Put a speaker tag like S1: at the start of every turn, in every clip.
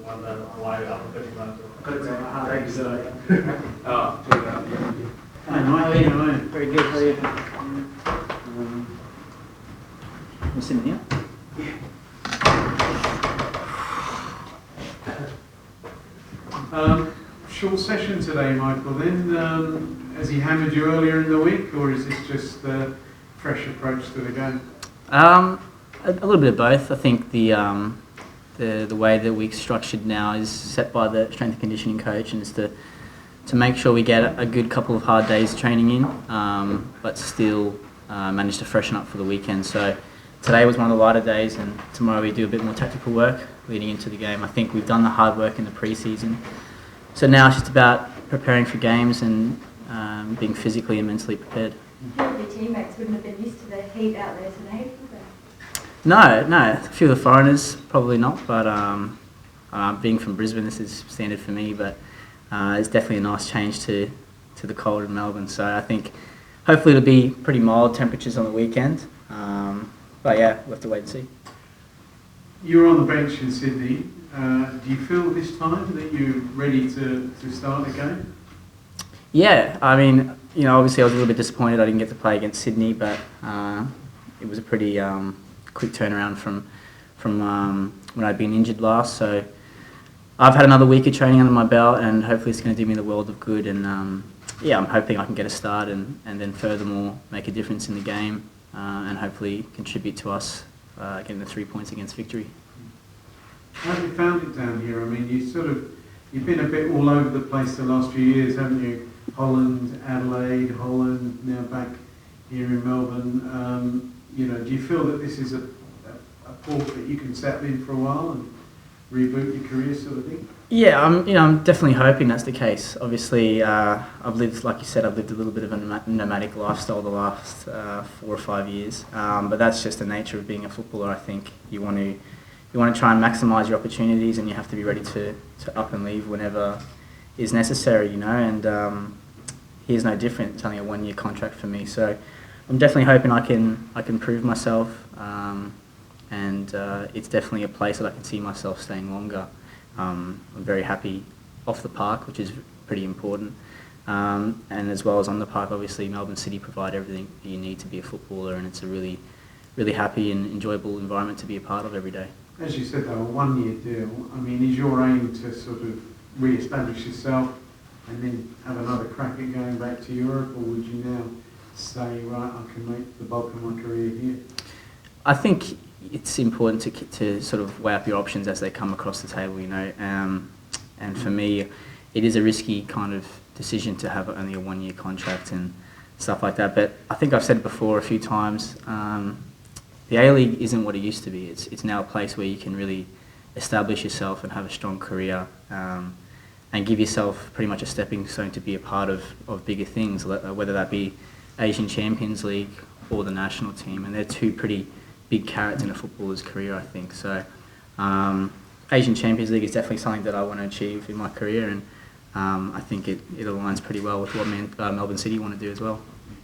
S1: away up Pt1.
S2: Thanks.
S3: Hi Mike, how are you? Very good, how are you? You sitting here?
S2: Short session today, Michael, then. Has he hammered you earlier in the week, or is this just a fresh approach to the game?
S3: A little bit of both. I think the way the week's structured now is set by the strength and conditioning coach, and is to make sure we get a good couple of hard days training in, but still manage to freshen up for the weekend. So today was one of the lighter days, and tomorrow we do a bit more tactical work leading into the game. I think we've done the hard work in the pre-season, so now it's just about preparing for games and being physically and mentally prepared.
S4: A few of your teammates wouldn't have been used to the heat out there today, would they?
S3: No, a few of the foreigners probably not, but being from Brisbane, this is standard for me, but it's definitely a nice change to the cold in Melbourne. So I think hopefully it'll be pretty mild temperatures on the weekend, but yeah, we'll have to wait and see.
S2: You're on the bench in Sydney. Do you feel this time that you're ready to start a game?
S3: Yeah, I mean, obviously I was a little bit disappointed I didn't get to play against Sydney, but it was a pretty quick turnaround from when I'd been injured last. So I've had another week of training under my belt, and hopefully it's going to do me the world of good. And I'm hoping I can get a start and then furthermore make a difference in the game and hopefully contribute to us getting the 3 points against Victory.
S2: How have you found it down here? I mean, you've been a bit all over the place the last few years, haven't you? Holland, Adelaide, Holland, now back here in Melbourne. Do you feel that this is a port that you can settle in for a while and reboot your career, sort of thing? Yeah,
S3: I'm definitely hoping that's the case. Obviously, I've lived, like you said, I've lived a little bit of a nomadic lifestyle the last 4 or 5 years. But that's just the nature of being a footballer. I think you want to try and maximise your opportunities, and you have to be ready to up and leave whenever is necessary. And here's no different. It's only a 1-year contract for me, so I'm definitely hoping I can prove myself. And it's definitely a place that I can see myself staying longer. I'm very happy off the park, which is pretty important, and as well as on the park. Obviously, Melbourne City provide everything you need to be a footballer, and it's a really, really happy and enjoyable environment to be a part of every day.
S2: As you said, though, a 1-year deal. I mean, is your aim to sort of re-establish yourself and then have another crack at going back to Europe, or would you now say, right, I can make the bulk of my career here?
S3: I think it's important to sort of weigh up your options as they come across the table, and for me, it is a risky kind of decision to have only a 1-year contract and stuff like that. But I think I've said it before a few times, the A-League isn't what it used to be. It's now a place where you can really establish yourself and have a strong career, and give yourself pretty much a stepping stone to be a part of bigger things, whether that be Asian Champions League or the national team. And they're two pretty big carrots in a footballer's career, I think. So Asian Champions League is definitely something that I want to achieve in my career, and I think it aligns pretty well with what Melbourne City want to do as well.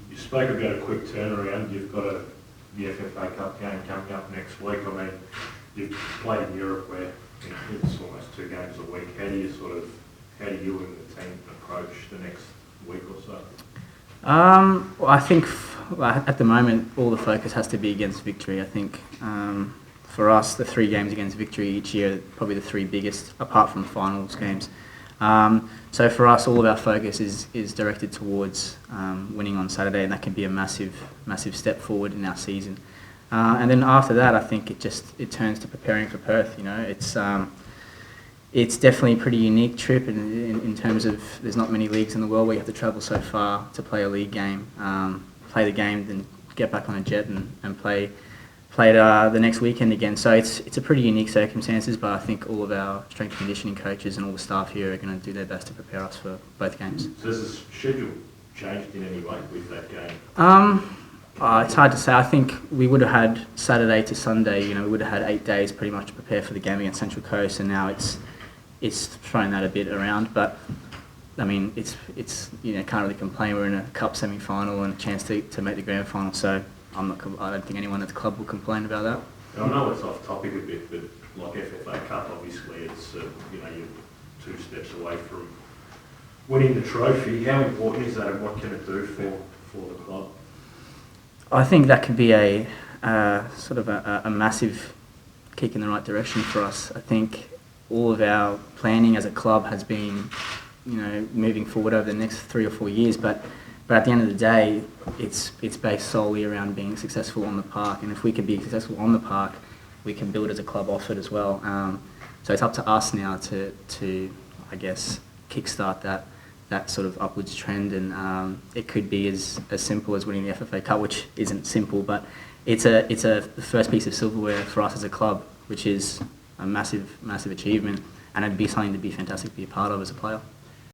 S1: You spoke about a quick turnaround. You've got the FFA Cup game coming up next week. I mean, you've played in Europe where it's almost 2 games a week. How do you and the team approach the next week or so?
S3: Well, I think at the moment all the focus has to be against Victory. I think for us, the 3 games against Victory each year are probably the 3 biggest, apart from finals games. So for us, all of our focus is directed towards winning on Saturday, and that can be a massive step forward in our season. And then after that, I think it turns to preparing for Perth. It's definitely a pretty unique trip in terms of there's not many leagues in the world where you have to travel so far to play a league game, play the game, then get back on a jet and play it the next weekend again. So it's a pretty unique circumstances, but I think all of our strength and conditioning coaches and all the staff here are going to do their best to prepare us for both games.
S1: So has the schedule changed in any way with that game?
S3: It's hard to say. I think we would have had Saturday to Sunday. We would have had 8 days pretty much to prepare for the game against Central Coast, and now it's thrown that a bit around. But I mean, it's can't really complain. We're in a cup semi-final and a chance to make the grand final. So I don't think anyone at the club will complain about that.
S1: I know it's off topic a bit, but like FFA Cup, obviously, it's, you know, you're 2 steps away from winning the trophy. How important is that, and what can it do for the club?
S3: I think that could be a sort of a massive kick in the right direction for us. I think all of our planning as a club has been, you know, moving forward over the next 3 or 4 years, but at the end of the day, it's based solely around being successful on the park, and if we can be successful on the park, we can build as a club off it as well. So it's up to us now to I guess, kickstart that sort of upwards trend, and it could be as simple as winning the FFA Cup, which isn't simple, but it's the first piece of silverware for us as a club, which is a massive achievement, and it'd be something to be fantastic to be a part of as a player.